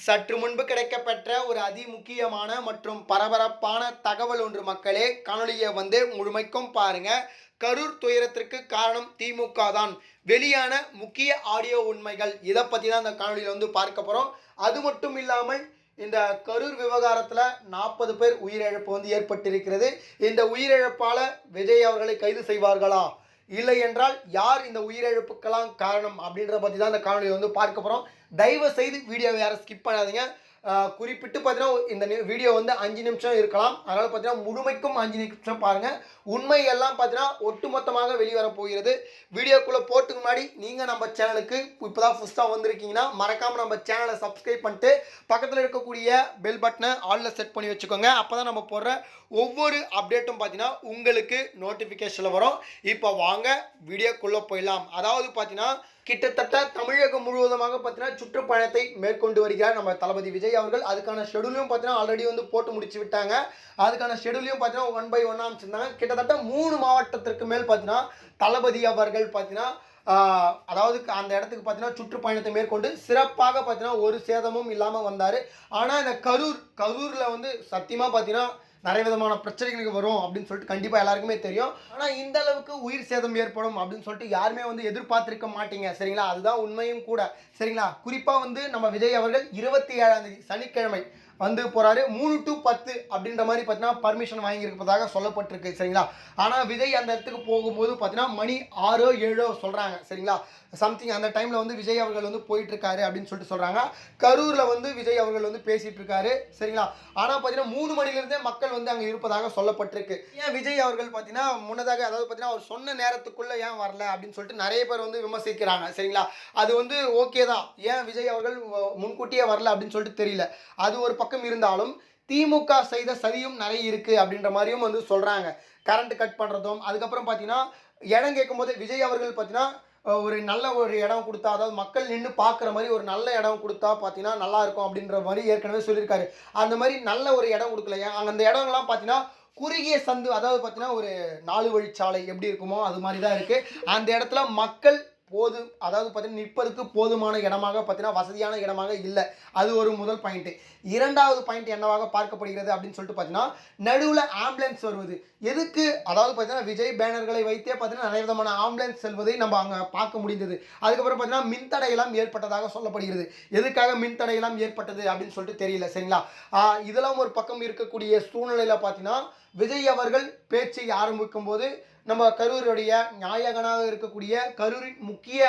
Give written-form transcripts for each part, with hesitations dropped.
சற்று முன்பு கிடைக்கப்பெற்ற ஒரு அதிமுக்கியமான மற்றும் பரபரப்பான தகவல் ஒன்று மக்களே. காணொலியை முழுமைக்கும் பாருங்க. கரூர் துயரத்திற்கு காரணம் திமுக தான். வெளியான முக்கிய ஆடியோ உண்மைகள் இதை பற்றி தான் இந்த காணொலியில் பார்க்க போகிறோம். அது மட்டும் இல்லாமல் இந்த கரூர் விவகாரத்தில் 40 பேர் உயிரிழப்பு ஏற்பட்டிருக்கிறது. இந்த உயிரிழப்பால விஜய் அவர்களை கைது செய்வார்களா, இல்லை என்றால் யார் இந்த உயிரிழப்புக்கெல்லாம் காரணம் அப்படின்றத பற்றி தான் இந்த காணொலியை பார்க்க போகிறோம். தயவு செய்து வீடியோவை யாரும் ஸ்கிப் பண்ணாதீங்க. குறிப்பிட்டு பார்த்தீங்கன்னா இந்த வீடியோ 5 நிமிஷம் இருக்கலாம். அதனால் பார்த்தீங்கன்னா முழுமைக்கும் 5 நிமிஷம் பாருங்கள். உண்மை எல்லாம் பார்த்தீங்கன்னா ஒட்டுமொத்தமாக வெளிவர போகிறது. வீடியோக்குள்ளே போட்டுக்கு முன்னாடி நீங்கள் நம்ம சேனலுக்கு இப்போ தான் ஃபஸ்ட்டாக வந்திருக்கீங்கன்னா மறக்காமல் நம்ம சேனலை சப்ஸ்கிரைப் பண்ணிட்டு பக்கத்தில் இருக்கக்கூடிய பெல் பட்டனை ஆலில் செட் பண்ணி வச்சுக்கோங்க. அப்போ தான் நம்ம போடுற ஒவ்வொரு அப்டேட்டும் பார்த்தீங்கன்னா உங்களுக்கு நோட்டிஃபிகேஷனில் வரும். இப்போ வாங்க வீடியோக்குள்ளே போயிடலாம். அதாவது பார்த்தீங்கன்னா கிட்டத்தட்ட தமிழகம் முழுவதுமாக பார்த்தீங்கன்னா சுற்றுப்பயணத்தை மேற்கொண்டு வருகிறார் நம்ம தளபதி விஜய் அவர்கள். அதுக்கான ஷெடியூலையும் பார்த்தீங்கன்னா ஆல்ரெடி போட்டு முடிச்சு விட்டாங்க. அதுக்கான ஷெடியூலையும் பார்த்தீங்கன்னா 1 by 1 அமைச்சிருந்தாங்க. கிட்டத்தட்ட 3 மாவட்டத்திற்கு மேல் பார்த்தீங்கன்னா தளபதி அவர்கள் பார்த்தீங்கன்னா அதாவது அந்த இடத்துக்கு பார்த்தீங்கன்னா சுற்றுப்பயணத்தை மேற்கொண்டு சிறப்பாக பார்த்தீங்கன்னா ஒரு சேதமும் இல்லாமல் வந்தார். ஆனால் இந்த கரூரில் சத்தியமாக பார்த்தீங்கன்னா நிறைய விதமான பிரச்சனைகளுக்கு வரும் அப்படின்னு சொல்லிட்டு கண்டிப்பாக எல்லாருக்குமே தெரியும். ஆனால் இந்த அளவுக்கு உயிர் சேதம் ஏற்படும் அப்படின்னு சொல்லிட்டு யாருமே எதிர்பார்த்திருக்க மாட்டீங்க, சரிங்களா? அதுதான் உண்மையும் கூட, சரிங்களா? குறிப்பாக நம்ம விஜய் அவர்கள் 27ஆம் தேதி சனிக்கிழமை போகிறாரு. 3 to 10 அப்படின்ற மாதிரி பார்த்தீங்கன்னா பர்மிஷன் வாங்கியிருப்பதாக சொல்லப்பட்டிருக்கு, சரிங்களா? ஆனால் விஜய் அந்த இடத்துக்கு போகும்போது பார்த்தீங்கன்னா மணி 6 7 சொல்கிறாங்க, சரிங்களா? சம்திங் அந்த டைமில் விஜய் அவர்கள் போயிட்டுருக்காரு அப்படின்னு சொல்லிட்டு சொல்கிறாங்க. கரூரில் விஜய் அவர்கள் பேசிகிட்டு இருக்காரு, சரிங்களா? ஆனால் பார்த்தீங்கன்னா 3 மணிலேருந்தே மக்கள் அங்கே இருப்பதாக சொல்லப்பட்டிருக்கு. ஏன் விஜய் அவர்கள் பார்த்தீங்கன்னா முன்னதாக, அதாவது பார்த்தீங்கன்னா அவர் சொன்ன நேரத்துக்குள்ளே ஏன் வரல அப்படின்னு சொல்லிட்டு நிறைய பேர் விமர்சிக்கிறாங்க, சரிங்களா? அது ஓகே தான். ஏன் விஜய் அவர்கள் முன்கூட்டியே வரல அப்படின்னு சொல்லிட்டு தெரியல. அது ஒரு பக்கம் இருந்தாலும் திமுக செய்த சதியும் நிறைய இருக்குது அப்படின்ற மாதிரியும் சொல்கிறாங்க. கரண்ட் கட் பண்ணுறதும், அதுக்கப்புறம் பார்த்தீங்கன்னா இடம் கேட்கும்போது விஜய் அவர்கள் பார்த்தீங்கன்னா ஒரு நல்ல ஒரு இடம் கொடுத்தா, அதாவது மக்கள் நின்று பார்க்குற மாதிரி ஒரு நல்ல இடம் கொடுத்தா பார்த்தீங்கன்னா நல்லாயிருக்கும் அப்படின்ற மாதிரி ஏற்கனவே சொல்லியிருக்காரு. அந்த மாதிரி நல்ல ஒரு இடம் கொடுக்கலையா? அந்த இடங்கள்லாம் பார்த்தீங்கன்னா குறுகிய சந்து, அதாவது பார்த்தீங்கன்னா ஒரு 4 வழிச்சாலை எப்படி இருக்குமோ அது மாதிரி தான் இருக்குது. அந்த இடத்துல மக்கள் அதாவது பார்த்தீங்கன்னா நிற்பதுக்கு போதுமான இடமாக பார்த்தீங்கன்னா வசதியான இடமாக இல்லை. அது ஒரு முதல் பாயிண்ட்டு. 2வது பாயிண்ட் என்னவாக பார்க்கப்படுகிறது அப்படின்னு சொல்லிட்டு பார்த்தீங்கன்னா நடுவில் ஆம்புலன்ஸ் வருவது எதுக்கு? அதாவது பார்த்தீங்கன்னா விஜய் பேனர்களை வைத்தே பார்த்தீங்கன்னா நிறைய விதமான ஆம்புலன்ஸ் செல்வதை நம்ம அங்கே பார்க்க முடிந்தது. அதுக்கப்புறம் பார்த்தீங்கன்னா மின்தடையெல்லாம் ஏற்பட்டதாக சொல்லப்படுகிறது. எதுக்காக மின்தடையெல்லாம் ஏற்பட்டது அப்படின்னு சொல்லிட்டு தெரியல, சரிங்களா? இதெல்லாம் ஒரு பக்கம் இருக்கக்கூடிய சூழ்நிலையில் பார்த்தீங்கன்னா விஜய் அவர்கள் பேச்சை ஆரம்பிக்கும் போது நம்ம கரூருடைய நாயகனாக இருக்கக்கூடிய கரூரின் முக்கிய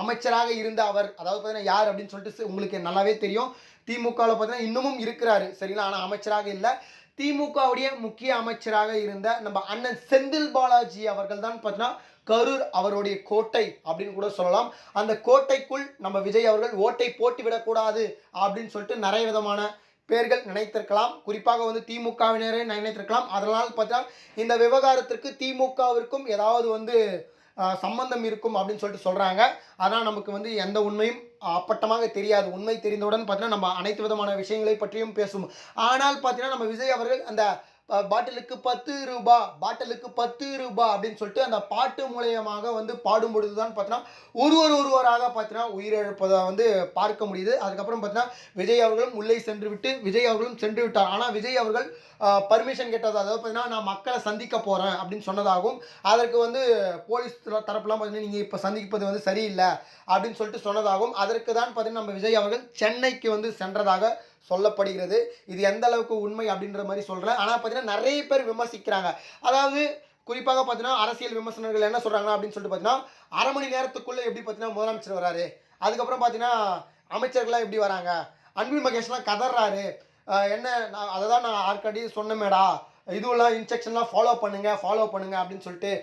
அமைச்சராக இருந்த அவர், அதாவது பார்த்தீங்கன்னா யார் அப்படின்னு சொல்லிட்டு உங்களுக்கு நல்லாவே தெரியும். திமுகவில் பார்த்தீங்கன்னா இன்னமும் இருக்கிறாரு, சரிங்களா? ஆனால் அமைச்சராக இல்லை. திமுகவுடைய முக்கிய அமைச்சராக இருந்த நம்ம அண்ணன் செந்தில் பாலாஜி அவர்கள் தான் பார்த்தீங்கன்னா கரூர் அவருடைய கோட்டை அப்படின்னு கூட சொல்லலாம். அந்த கோட்டைக்குள் நம்ம விஜய் அவர்கள் ஓட்டை போட்டு விடக்கூடாது அப்படின்னு சொல்லிட்டு நிறைய விதமான பேர்கள் நினைத்திருக்கலாம். குறிப்பாக திமுகவினரே நினைத்திருக்கலாம். அதனால் பார்த்தா இந்த விவகாரத்திற்கு திமுகவிற்கும் ஏதாவது சம்பந்தம் இருக்கும் அப்படின்னு சொல்லிட்டு சொல்கிறாங்க. ஆனால் நமக்கு எந்த உண்மையும் அப்பட்டமாக தெரியாது. உண்மை தெரிந்தவுடன் பார்த்தீங்கன்னா நம்ம அனைத்து விதமான விஷயங்களை பற்றியும் பேசுவோம். ஆனால் பார்த்தீங்கன்னா நம்ம விஜய் அவர்கள் அந்த பாட்டிலுக்கு 10 ரூபாய், பாட்டிலுக்கு 10 ரூபாய் அப்படின்னு சொல்லிட்டு அந்த பாட்டு மூலியமாக பாடும் பொழுது தான் பார்த்தீங்கன்னா ஒருவராக பார்த்தீங்கன்னா உயிரிழப்பதை பார்க்க முடியுது. அதுக்கப்புறம் பார்த்தீங்கன்னா விஜய் அவர்களும் உள்ளே விஜய் அவர்களும் சென்று விட்டார். ஆனால் விஜய் அவர்கள் பர்மிஷன் கேட்டது, அதாவது பார்த்தீங்கன்னா நான் மக்களை சந்திக்க போகிறேன் அப்படின்னு சொன்னதாகவும், அதற்கு போலீஸ் தரப்புலாம் பார்த்தீங்கன்னா நீங்கள் இப்போ சந்திப்பது சரியில்லை அப்படின்னு சொல்லிட்டு சொன்னதாகவும், அதற்கு தான் பார்த்தீங்கன்னா நம்ம விஜய் அவர்கள் சென்னைக்கு சென்றதாக சொல்லப்படுகிறது. இது எந்த அளவுக்கு உண்மை அப்படின்ற மாதிரி சொல்கிறேன். ஆனால் பார்த்தீங்கன்னா நிறைய பேர் விமர்சிக்கிறாங்க. அதாவது குறிப்பாக பார்த்தீங்கன்னா அரசியல் விமர்சனர்கள் என்ன சொல்கிறாங்க அப்படின்னு சொல்லிட்டு பார்த்தீங்கன்னா 1/2 மணி நேரத்துக்குள்ளே எப்படி பார்த்தீங்கன்னா முதலமைச்சர் வராரு, அதுக்கப்புறம் பார்த்தீங்கன்னா அமைச்சர்கள்லாம் எப்படி வராங்க, அன்பில் மகேஷ்லாம் கதறாரு, என்ன அதை தான் நான் ஆல்ரெடி சொன்னமேடா, இதுவெல்லாம் இன்ஸ்ட்ரக்ஷன்லாம் ஃபாலோ பண்ணுங்க அப்படின்னு சொல்லிட்டு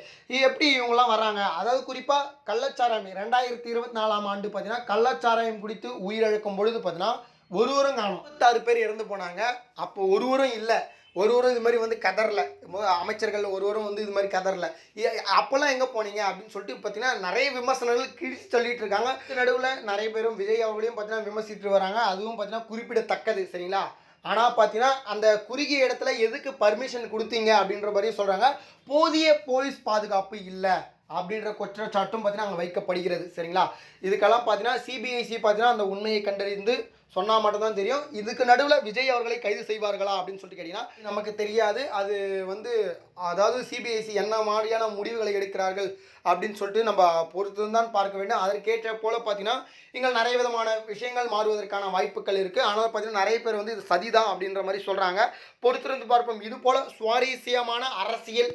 எப்படி இவங்கெல்லாம் வர்றாங்க. அதாவது குறிப்பாக கள்ளச்சாராயம் 2024ஆம் ஆண்டு பார்த்தீங்கன்னா கள்ளச்சாராயம் குடித்து உயிரிழக்கும் பொழுது பார்த்தீங்கன்னா ஒருவரும் காணும். 26 பேர் இறந்து போனாங்க. அப்போ ஒருவரும் இல்லை, ஒருவரும் இது மாதிரி கதறல. அமைச்சர்கள் ஒருவரும் இது மாதிரி கதறல. அப்போல்லாம் எங்கே போனீங்க அப்படின்னு சொல்லிட்டு பார்த்தீங்கன்னா நிறைய விமர்சனங்கள் கிழிச்சு சொல்லிட்டு இருக்காங்க. நடுவில் நிறைய பேரும் விஜய் அவர்களையும் பார்த்தீங்கன்னா விமர்சித்து வராங்க. அதுவும் பார்த்தீங்கன்னா குறிப்பிடத்தக்கது, சரிங்களா? ஆனால் பார்த்தீங்கன்னா அந்த குறுகிய இடத்துல எதுக்கு பர்மிஷன் கொடுத்தீங்க அப்படின்ற மாதிரி சொல்கிறாங்க. போதிய போலீஸ் பாதுகாப்பு இல்லை அப்படின்ற குற்றச்சாட்டும் பார்த்தீங்கன்னா அங்கே வைக்கப்படுகிறது, சரிங்களா? இதுக்கெல்லாம் பார்த்தீங்கன்னா சிபிஐசி பார்த்தீங்கன்னா அந்த உண்மையை கண்டறிந்து சொன்னால் மட்டும்தான் தெரியும். இதுக்கு நடுவில் விஜய் அவர்களை கைது செய்வார்களா அப்படின்னு சொல்லிட்டு கேட்டிங்கன்னா நமக்கு தெரியாது. அது வந்து அதாவது சிபிஎஸ்இ என்ன மாதிரியான முடிவுகளை எடுக்கிறார்கள் அப்படின்னு சொல்லிட்டு நம்ம பொறுத்து தான் பார்க்க வேண்டும். அதற்கேற்ற போல் பார்த்தீங்கன்னா இங்கே நிறைய விதமான விஷயங்கள் மாறுவதற்கான வாய்ப்புகள் இருக்குது. ஆனால் பார்த்தீங்கன்னா நிறைய பேர் வந்து இது சதிதான் அப்படின்ற மாதிரி சொல்கிறாங்க. பொறுத்திருந்து பார்ப்போம். இது போல் சுவாரஸ்யமான அரசியல்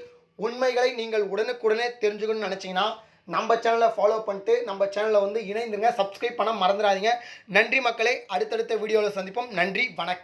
உண்மைகளை நீங்கள் உடனுக்குடனே தெரிஞ்சுக்கணும்னு நினச்சிங்கன்னா நம்ம சேனலை ஃபாலோ பண்ணிட்டு நம்ம சேனலை வந்து இணைந்துங்க. சப்ஸ்கிரைப் பண்ண மறந்துடாதீங்க. நன்றி மக்களே. அடுத்தடுத்த வீடியோவில் சந்திப்போம். நன்றி, வணக்கம்.